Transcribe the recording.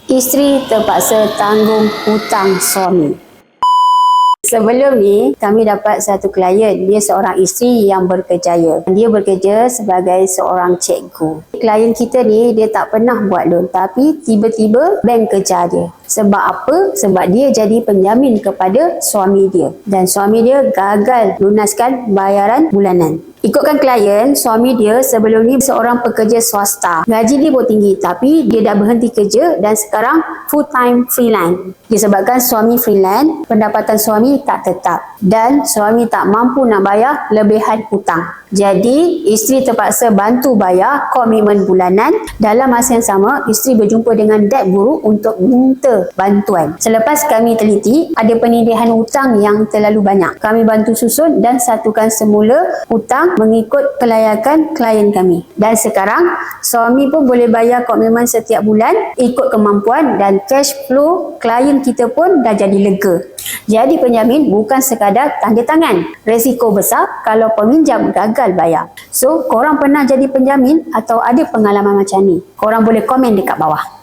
Isteri terpaksa tanggung hutang suami. Sebelum ni, kami dapat satu klien. Dia seorang isteri yang berkejaya. Dia bekerja sebagai seorang cikgu. Klien kita ni, dia tak pernah buat loan. Tapi tiba-tiba bank kejar dia. Sebab apa? Sebab dia jadi penjamin kepada suami dia. Dan suami dia gagal lunaskan bayaran bulanan. Ikutkan klien, suami dia sebelum ni seorang pekerja swasta. Gaji dia pun tinggi tapi dia dah berhenti kerja dan sekarang full time freelance. Disebabkan suami freelance, pendapatan suami tak tetap dan suami tak mampu nak bayar lebihan hutang. Jadi, isteri terpaksa bantu bayar komitmen bulanan. Dalam masa yang sama, isteri berjumpa dengan dat guru untuk minta bantuan. Selepas kami teliti, ada penindihan hutang yang terlalu banyak. Kami bantu susun dan satukan semula hutang mengikut kelayakan klien kami. Dan sekarang, suami pun boleh bayar komitmen setiap bulan ikut kemampuan dan cash flow klien kita pun dah jadi lega. Jadi penjamin bukan sekadar tanda tangan. Resiko besar kalau peminjam gagal bayar. So, korang pernah jadi penjamin atau ada pengalaman macam ni? Korang boleh komen dekat bawah.